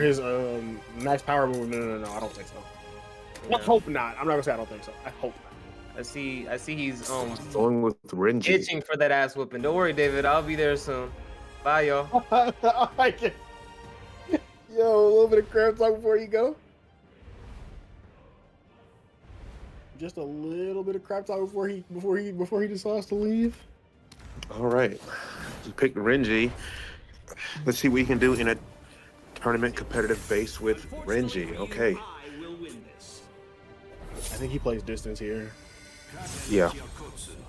his max power move. No, I don't think so. Yeah. I hope not. I'm not gonna say I don't think so. I hope not. I see he's going with Renji. itching for that ass whooping. Don't worry, David. I'll be there soon. Bye, y'all. I like it. Yo, a little bit of crap talk before you go. Just a little bit of crap talk before he decides to leave. All right, you picked Renji. Let's see what you can do in a tournament competitive base with Renji. Okay. I think he plays distance here. Yeah.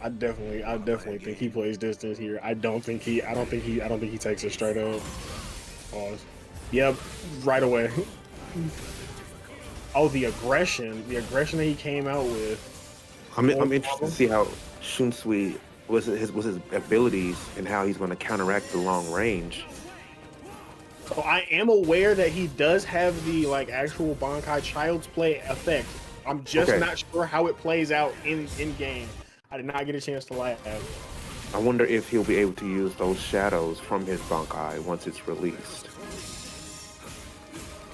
I definitely think he plays distance here. I don't think he takes it straight up. Pause. Yep, right away. Oh, the aggression that he came out with. I'm interested to see how Shunsui was his abilities and how he's going to counteract the long range. So I am aware that he does have the actual Bankai Child's Play effect. I'm just not sure how it plays out in game. I did not get a chance to laugh. I wonder if he'll be able to use those shadows from his Bankai once it's released.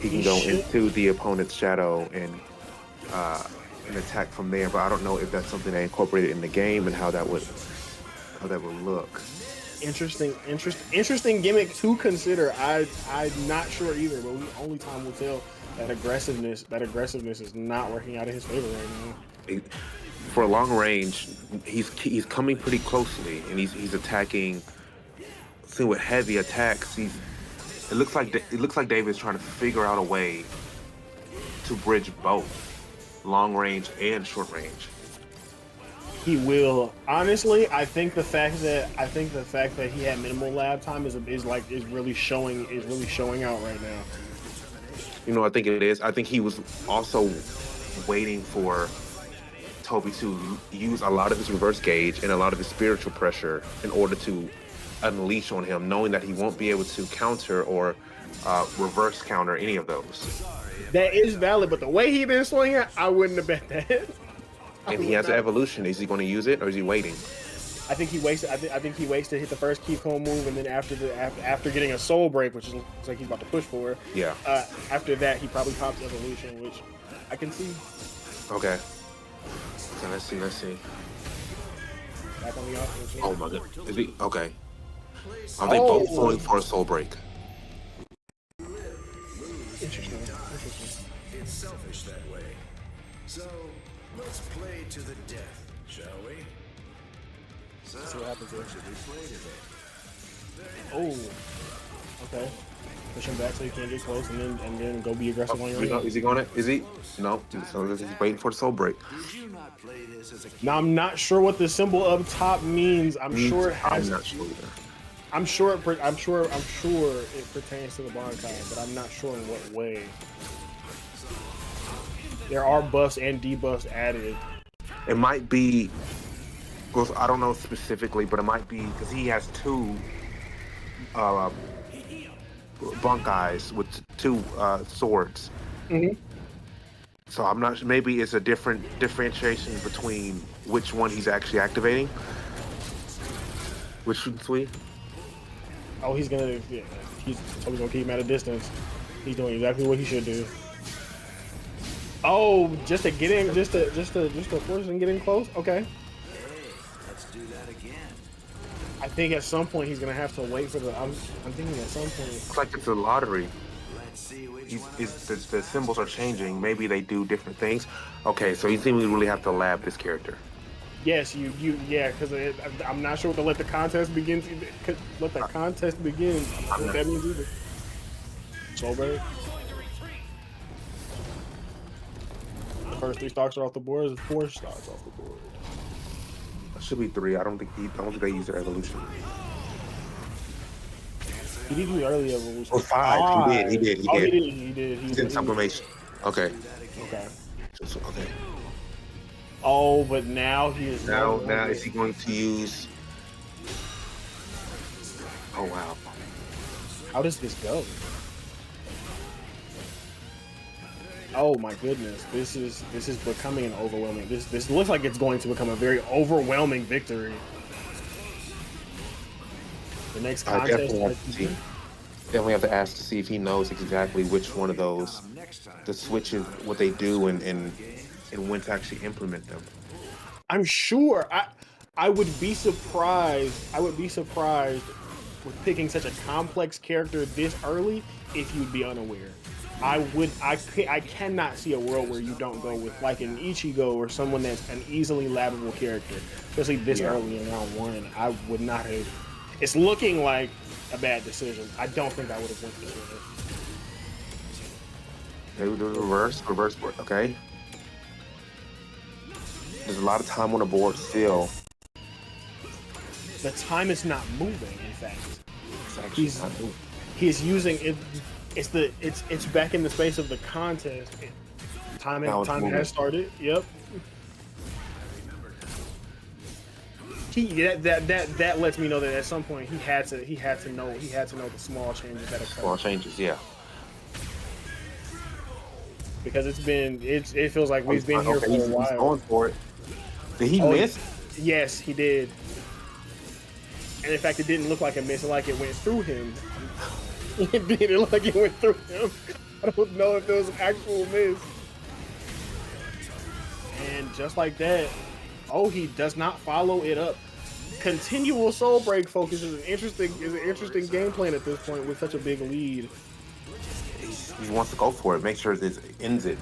He can go into the opponent's shadow and attack from there, but I don't know if that's something they incorporated in the game and how that would look. Interesting gimmick to consider. I'm not sure either, but only time will tell. That aggressiveness is not working out in his favor right now. For a long range, he's coming pretty closely, and he's attacking. See, with heavy attacks, it looks like David's trying to figure out a way to bridge both long range and short range. He will. Honestly, I think the fact that he had minimal lab time is really showing out right now. You know, I think it is. I think he was also waiting for Toby to use a lot of his reverse gauge and a lot of his spiritual pressure in order to unleash on him, knowing that he won't be able to counter or reverse counter any of those. That is valid, but the way he been swinging, I wouldn't have bet that. And he has an evolution. Is he going to use it or is he waiting? I think he waits. I think he waits to hit the first keep home move, and then after getting a soul break, which looks like he's about to push for. Yeah. After that, he probably pops evolution, which I can see. Okay. So let's see. Back on the offense. Oh my god. Is he okay? Are they both going for a soul break? Interesting. It's selfish that way. So let's play to the death, shall we? Let's see what happens here. Oh, okay. Push him back so he can't get close, and then go be aggressive on your end. Is he going to? Is he? No. So he's waiting for the soul break. Now I'm not sure what the symbol up top means. I'm sure it has. I'm not sure either. I'm sure it pertains to the Bankai, but I'm not sure in what way. There are buffs and debuffs added. It might be. Well, I don't know specifically, but it might be because he has two Bankais with two swords. Mm-hmm. So I'm not. Maybe it's a different differentiation between which one he's actually activating. Which Shunsui? Oh, he's totally gonna keep him at a distance. He's doing exactly what he should do. Oh, just to force him getting close. Okay. Let's do that again. I think at some point he's gonna have to wait for the. I'm thinking at some point. It's like it's a lottery. Let's see which The symbols are changing. Maybe they do different things. Okay, so you think we really have to lab this character? Yes, because I'm not sure what to let the contest begin. Let the contest begin. What that means either. So bad. The first 3 stocks are off the board. There's 4 stocks off the board. It should be 3. I don't think they use their evolution. He did use early evolution. Or 5. He did. He did. He's in sublimation. Okay. Okay. Okay. Oh, but now he is. Now is he going to use? Oh wow! How does this go? Oh my goodness! This is becoming an overwhelming. This looks like it's going to become a very overwhelming victory. The next contest. Definitely have to ask to see if he knows exactly which one of those, the switches, what they do, and when to actually implement them. I'm sure. I would be surprised. I would be surprised with picking such a complex character this early if you'd be unaware. I cannot see a world where you don't go with like an Ichigo or someone that's an easily labbable character, especially this early in round one. I would not have. It's looking like a bad decision. I don't think I would have went this way. They would do reverse board. Okay. There's a lot of time on the board still. The time is not moving. In fact, It's actually not moving. he's using it. It's back in the space of the contest. Time has started. Yep. That lets me know that at some point he had to know the small changes that occur. Small changes, yeah. Because it feels like we've been here for a while. He's going for it. Did he miss? Yes, he did. And in fact, it didn't look like a miss, like it went through him. It didn't look like it went through him. I don't know if it was an actual miss. And just like that, he does not follow it up. Continual soul break focus is an interesting game plan at this point with such a big lead. He wants to go for it. Make sure this ends it.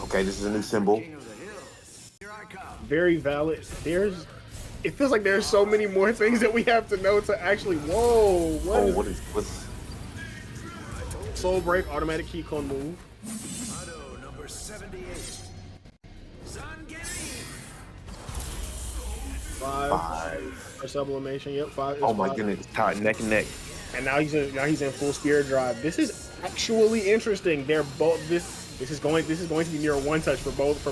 Okay, this is a new symbol. Very valid. It feels like there's so many more things that we have to know to actually. Whoa! What's soul break, automatic key cone move. Auto number 78. Five. For sublimation. Yep, 5. Oh my 5. goodness! It's tied neck and neck. And now he's in full spirit drive. This is actually interesting. They're both this is going to be near a one touch for both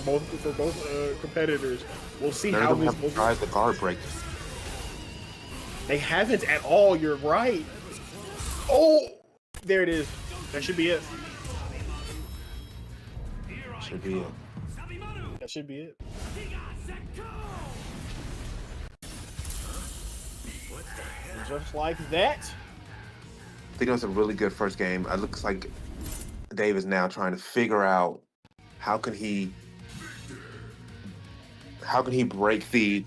competitors. We'll see how this goes. Drive the guard break. They haven't at all. You're right. Oh, there it is. That should be it. Should be it. That should be it. Just like that. I think it was a really good first game. It looks like Dave is now trying to figure out how can he break the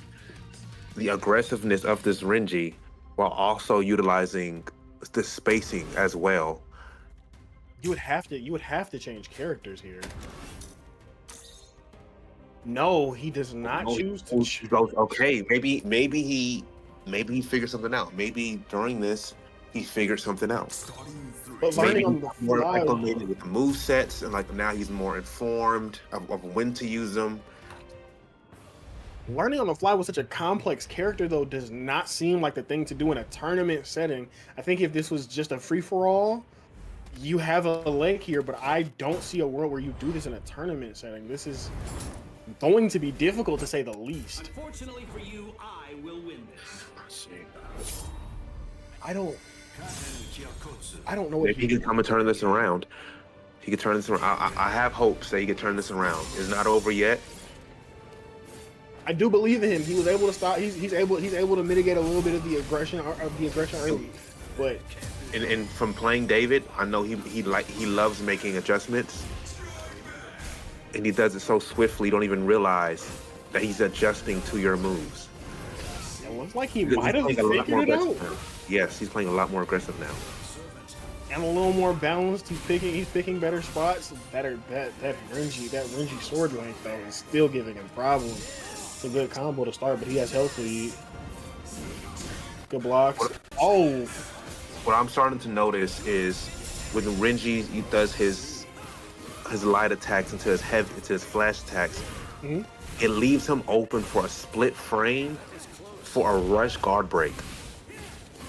aggressiveness of this Renji while also utilizing the spacing as well. You would have to change characters here. No, he does not choose to. He goes, okay, maybe he figured something out. Maybe during this he figured something out. But learning on the more fly, acclimated with the move sets, and like now he's more informed of when to use them. learning on the fly with such a complex character though does not seem like the thing to do in a tournament setting. I think if this was just a free-for-all, you have a leg here, but I don't see a world where you do this in a tournament setting. This is going to be difficult to say the least. Unfortunately for you, I will win this. I don't know what Maybe he could come and turn this around. He could turn this around. I have hopes that he could turn this around. It's not over yet. I do believe in him. He was able to stop. He's able to mitigate a little bit of the aggression early. But And from playing David, I know he loves making adjustments, and he does it so swiftly you don't even realize that he's adjusting to your moves. it looks like he He's might have playing a lot more figured it out. aggressive now. Yes, he's playing a lot more aggressive now. And a little more balanced. He's picking better spots. That Renji sword length though is still giving him problems. It's a good combo to start, but he has health lead. Good blocks. What I'm starting to notice is when Renji does his light attacks into his flash attacks, it leaves him open for a split frame for a rush guard break.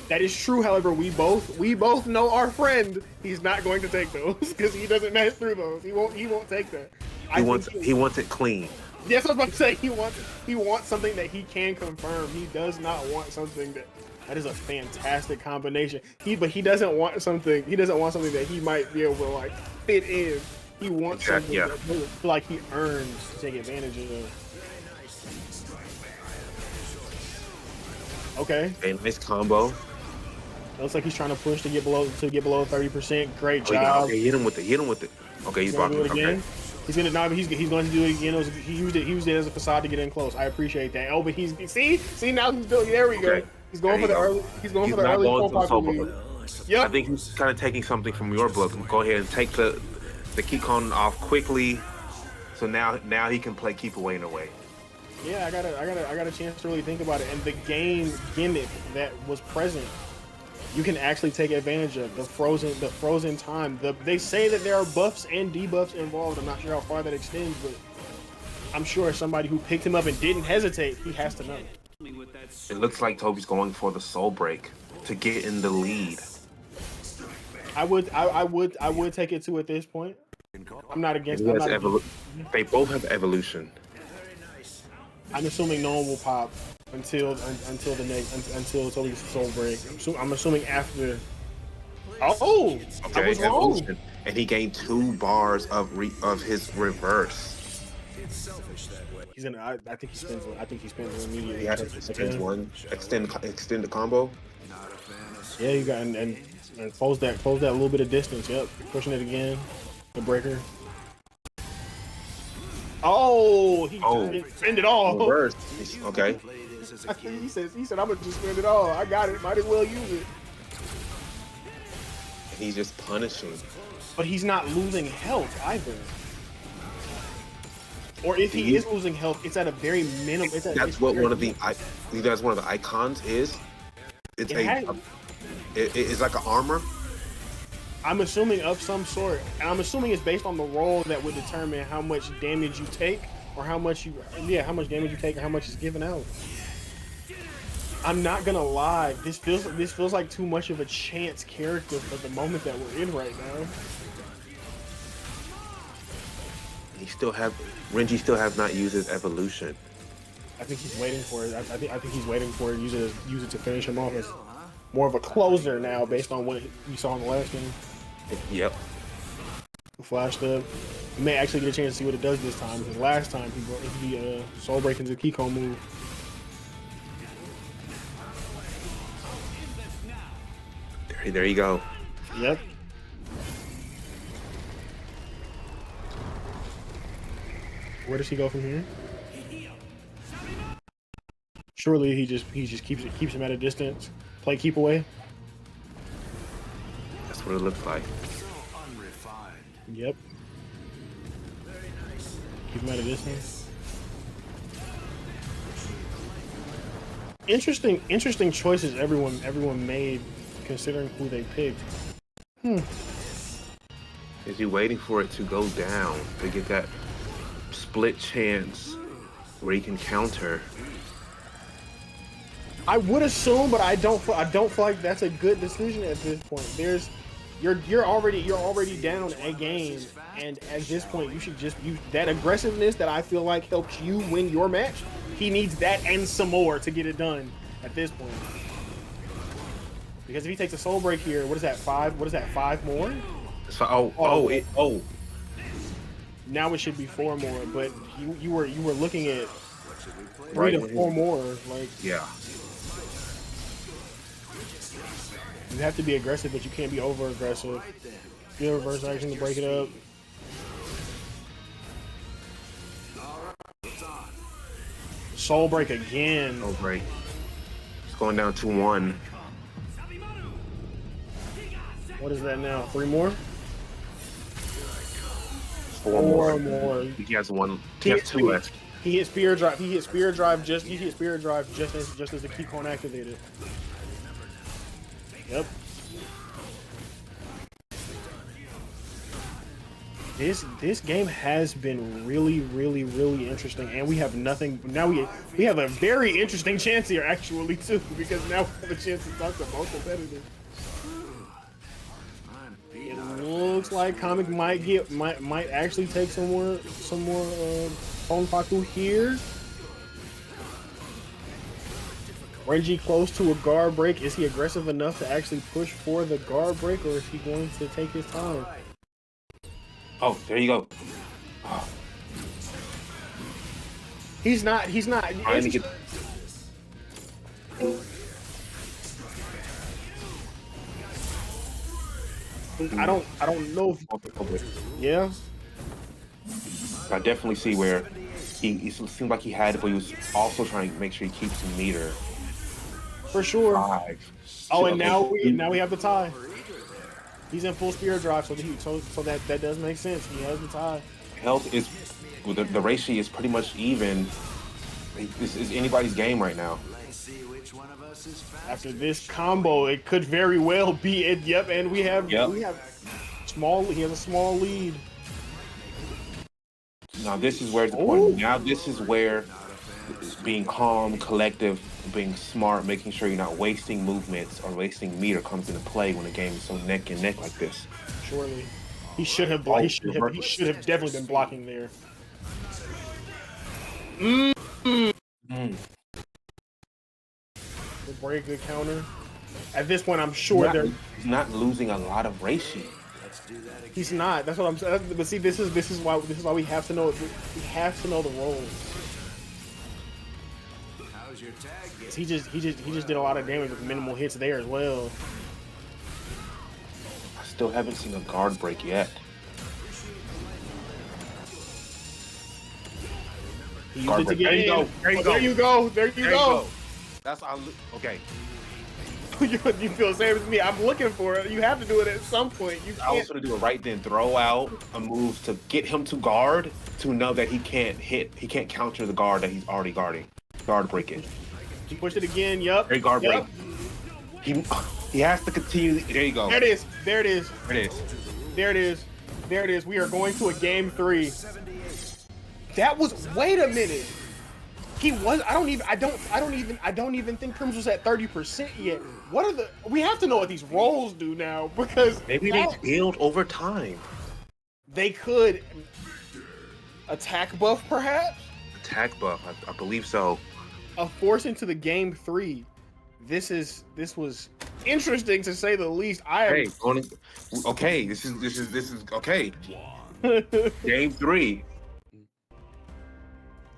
That is true. However, we both know our friend. He's not going to take those because he doesn't match through those. He won't take that. He wants it clean. Yes, I was about to say he wants something that he can confirm. He does not want something that is a fantastic combination. But he doesn't want something. He doesn't want something that he might be able to like fit in. He wants something that like he earns to take advantage of. Okay. A nice combo. It looks like he's trying to push to get below 30%. Great Oh, job. okay, hit him with it. Hit him with it. Okay, he's He's gonna blocking. do it again. Okay. He's gonna no, but he's going to do it again. He used it as a facade to get in close. I appreciate that. Oh, but he's see now he's doing. There we go. Okay. He's going for the early. He's going for the not early going full for the soul pocket blow. lead. I Yep. think he's kind of taking something from your blood. Go ahead and take the Kikon off quickly. So now he can play keep away and away. Yeah, I got a chance to really think about it. And the game gimmick that was present, you can actually take advantage of the frozen time. They say that there are buffs and debuffs involved. I'm not sure how far that extends, but I'm sure somebody who picked him up and didn't hesitate, he has to know. It looks like Toby's going for the soul break to get in the lead. I would take it to at this point. I'm not against. They both have evolution. I'm assuming no one will pop until Toby's soul break. I'm assuming after. Oh, okay, I was wrong. Evolution. And he gained 2 bars of his reverse. It's selfish that way. He's gonna. I think he spins it. I think he spins it immediately. He has spins one, extend the combo. Yeah, you got and close that little bit of distance. Yep, pushing it again. The breaker. Oh, he spend it all. Reverse. Okay. He said I'm gonna just spend it all. I got it. Might as well use it. He's just punishing. But he's not losing health either. Or if he is losing health, it's at a very minimum. That's what one of the icons is. It's it's like an armor. I'm assuming of some sort, and I'm assuming it's based on the roll that would determine how much damage you take, or how much damage you take, or how much is given out. I'm not gonna lie, this feels like too much of a chance character for the moment that we're in right now. Renji still have not used his evolution. I think he's waiting for it. I think he's waiting for it. Use it to finish him off as more of a closer now, based on what we saw in the last game. Yep. Flashed up. You may actually get a chance to see what it does this time, because last time he soul break into the Kiko move. There you go. Yep. Where does he go from here? Surely he just keeps him at a distance. Play keep away. That's what it looks like. Yep. Keep him at a distance. Interesting choices everyone made, considering who they picked. Is he waiting for it to go down to get that split chance where he can counter? I would assume, but I don't feel like that's a good decision at this point. You're already down a game, and at this point you should just use that aggressiveness that I feel like helps you win your match. He needs that and some more to get it done at this point. Because if he takes a soul break here, what is that, 5? What is that, 5 more? So Now it should be 4 more, but you were looking at 3 Right. to 4 more. Like, yeah. you have to be aggressive, but you can't be over aggressive. Good reverse action to break it up. Soul break again. Soul break. It's going down 2-1. What is that now? 3 more? 4 more. more. He has 1. He has 2 left. He hit spear drive. He hit spear drive just as the Keycone activated. Yep. This game has been really interesting, and we have nothing now. We have a very interesting chance here actually too, because now we have a chance to talk to both competitors. It looks like Comic might actually take some more Ponpaku here. Renji close to a guard break. Is he aggressive enough to actually push for the guard break, or is he going to take his time? Oh, there you go. Oh. He's not. I don't know if yeah. I definitely see where he seemed like he had it, but he was also trying to make sure he keeps the meter For sure. alive. Oh, and now we have the tie. He's in full spirit drive, so that does make sense. He has the tie. Health is well, the ratio is pretty much even. This is anybody's game right now. Let's see which one of us is faster. After this combo, it could very well be it. Yep, and we have small. He has a small lead. Now this is where the point. Now this is where being calm, collective, being smart, making sure you're not wasting movements or wasting meter comes into play when the game is so neck and neck like this. Surely, he should have. He should have definitely been blocking there. Very good counter. At this point, I'm sure he's not losing a lot of ratio. He's not. That's what I'm saying. But see, this is why we have to know. We have to know the roles. How's your tag? He just did a lot of damage with minimal hits there as well. I still haven't seen a guard break yet. He used it to get in. There you go. There you go. That's okay. You feel the same as me. I'm looking for it. You have to do it at some point. I was going to do it right then. Throw out a move to get him to guard, to know that he can't counter the guard that he's already guarding. Guard breaking. He pushed it again. Yup. Very guard break. He has to continue. There you go. There it is. There it is. There it is. There it is. There it is. We are going to a game 3. That was. Wait a minute. He was. I don't even think Prims was at 30% yet. What are the? We have to know what these roles do now because maybe they build over time. They could attack buff, perhaps. Attack buff, I believe so. A force into the game 3. This was interesting to say the least. Okay, this is okay. Game 3.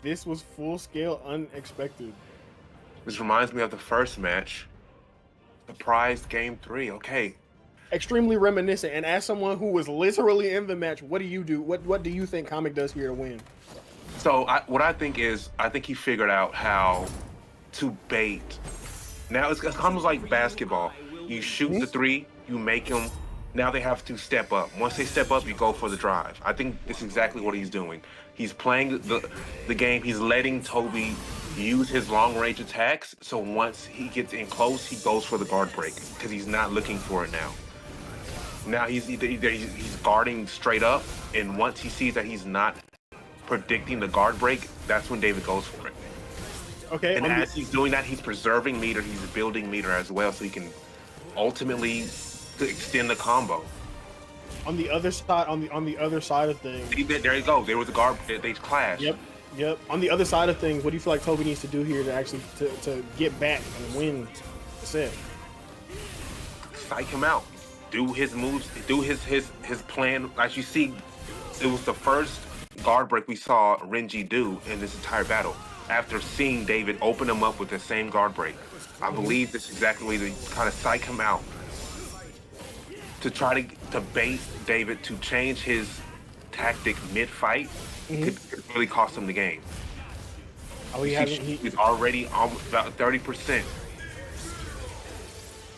This was full scale unexpected. This reminds me of the first match. Surprise game 3. Okay. Extremely reminiscent. And as someone who was literally in the match, what do you do? What do you think Comic does here to win? So what I think he figured out how to bait. Now it's almost like basketball. You shoot the 3, you make them. Now they have to step up. Once they step up, you go for the drive. I think it's exactly what he's doing. He's playing the game. He's letting Toby use his long range attacks. So once he gets in close, he goes for the guard break because he's not looking for it now. Now he's guarding straight up, and once he sees that he's not predicting the guard break, that's when David goes for it. Okay. And as he's doing that, he's preserving meter. He's building meter as well, so he can ultimately extend the combo. On the other side of things. There you go. There was a guard. They clashed. Yep. On the other side of things, what do you feel like Toby needs to do here to actually to get back and win the set? Psych him out. Do his moves. Do his plan. As you see, it was the first guard break we saw Renji do in this entire battle. After seeing David open him up with the same guard break, I believe this is exactly the way to kind of psych him out. To try to bait David to change his tactic mid-fight could really cost him the game. Oh, he's already on about 30%.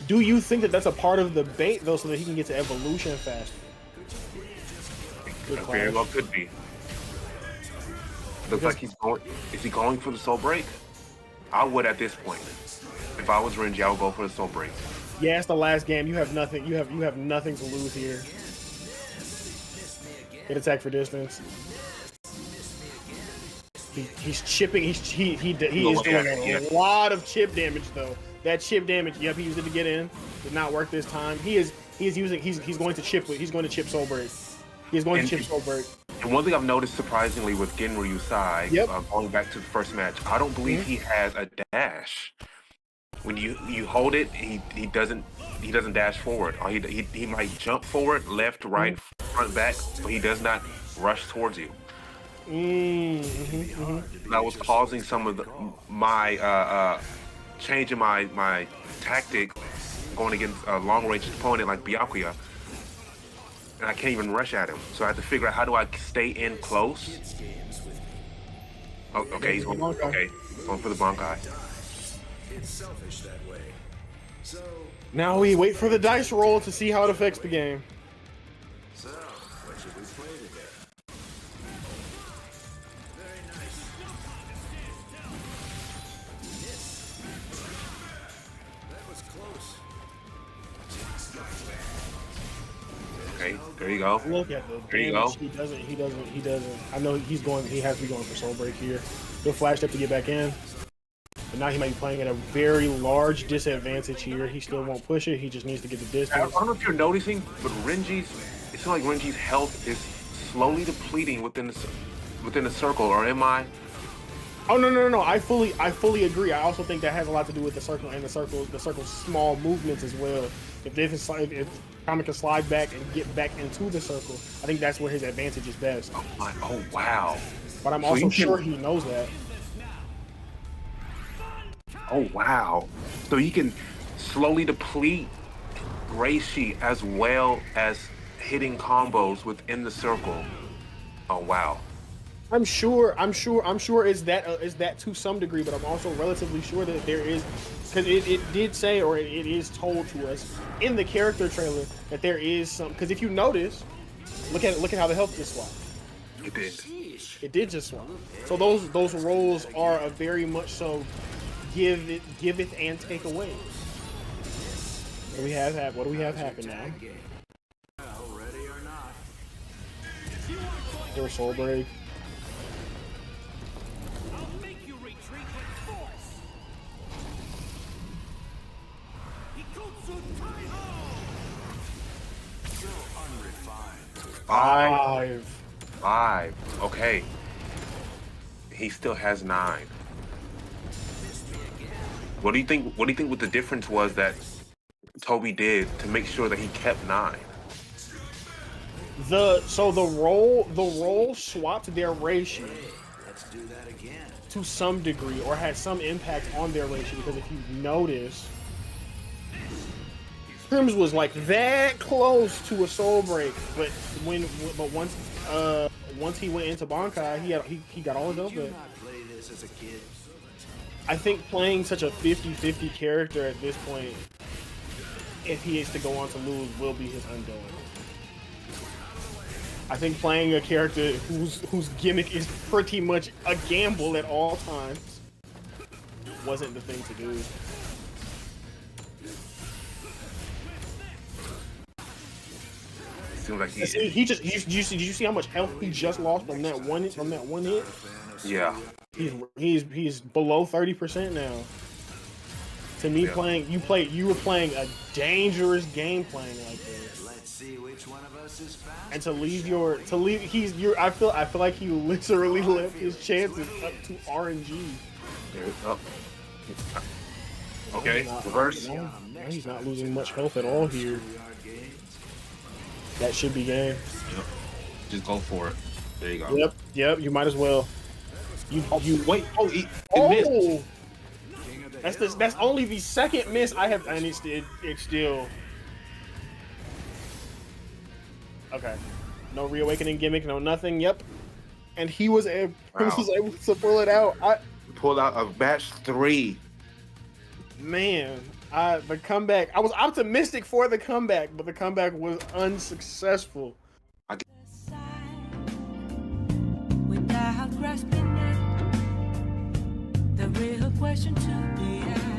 Do you think that that's a part of the bait, though, so that he can get to evolution faster? Very well could be. Looks like he's going. Is he going for the soul break? I would at this point. If I was Renji, I would go for the soul break. Yeah, it's the last game. You have nothing. You have nothing to lose here. Get attack for distance. He's chipping. He is doing a lot of chip damage though. That chip damage. Yep, he used it to get in. Did not work this time. He's going to chip soul break. He's going to chip soul break. And one thing I've noticed surprisingly with Genryu Sai, going back to the first match, I don't believe he has a dash. When you hold it, he doesn't dash forward. Or he might jump forward, left, right, front, back, but he does not rush towards you. That was causing some of my changing my tactic going against a long range opponent like Byakuya. and I can't even rush at him. So I have to figure out how do I stay in close. Kids games with me. Oh, okay, he's going. Okay, going for the Bankai. It's selfish that way. So Now we wait for the dice roll to see how it affects the game. So, what should we play today? Very nice. Miss. That was close. Okay, there you go. Look at the There you damage. go. He doesn't. I know he's going. He has to be going for soul break here. He'll flash up to get back in. But now he might be playing at a very large disadvantage here. He still won't push it. He just needs to get the I distance. don't know if you're noticing, but Renji's. It seems like Renji's health is slowly depleting within the circle. Or am I? Oh no! I fully agree. I also think that has a lot to do with the circle and the circle's small movements as well. If Kami can slide back and get back into the circle, I think that's where his advantage is best. Oh wow. But I'm So also you can- sure he knows that. Oh wow. So he can slowly deplete Reishi as well as hitting combos within the circle. Oh wow. I'm sure is that to some degree, but I'm also relatively sure that there is, because it did say, or it is told to us in the character trailer that there is some. Because if you notice, look at how the health just swapped. It did. It did just swap. So those roles are a very much so giveth and take away. What do we have happen now? Ready or not? There was soul break. I'll make you retreat with force. Hikotsu Taiho. So unrefined. Five. Okay. He still has 9. What do you think? What the difference was that Toby did to make sure that he kept 9? The role swapped their ratio Let's do that again. to some degree, or had some impact on their ratio, because if you notice, Crims was like that close to a soul break, but once he went into Bankai, he got all his Did you open. not play this as a kid? I think playing such a 50-50 character at this point, if he is to go on to lose, will be his undoing. I think playing a character whose gimmick is pretty much a gamble at all times wasn't the thing to do. It seems like Did you see how much health he just lost from that one hit? Yeah. He's below 30% now. To me, Yeah. you were playing a dangerous game playing like this. Let's see which one of us is fast. And I feel like he literally left his chances up to RNG. Okay, reverse. Now he's not losing much health at all here. That should be game. Yep. Just go for it. There you go. Yep. You might as well. You Wait. Oh, it missed. That's only the second miss I have, and it's still okay. No reawakening gimmick, no nothing. Yep. And he was able to pull it out. Pulled out a match 3. Man, the comeback. I was optimistic for the comeback, but the comeback was unsuccessful. Without grasping it, the real question to be asked.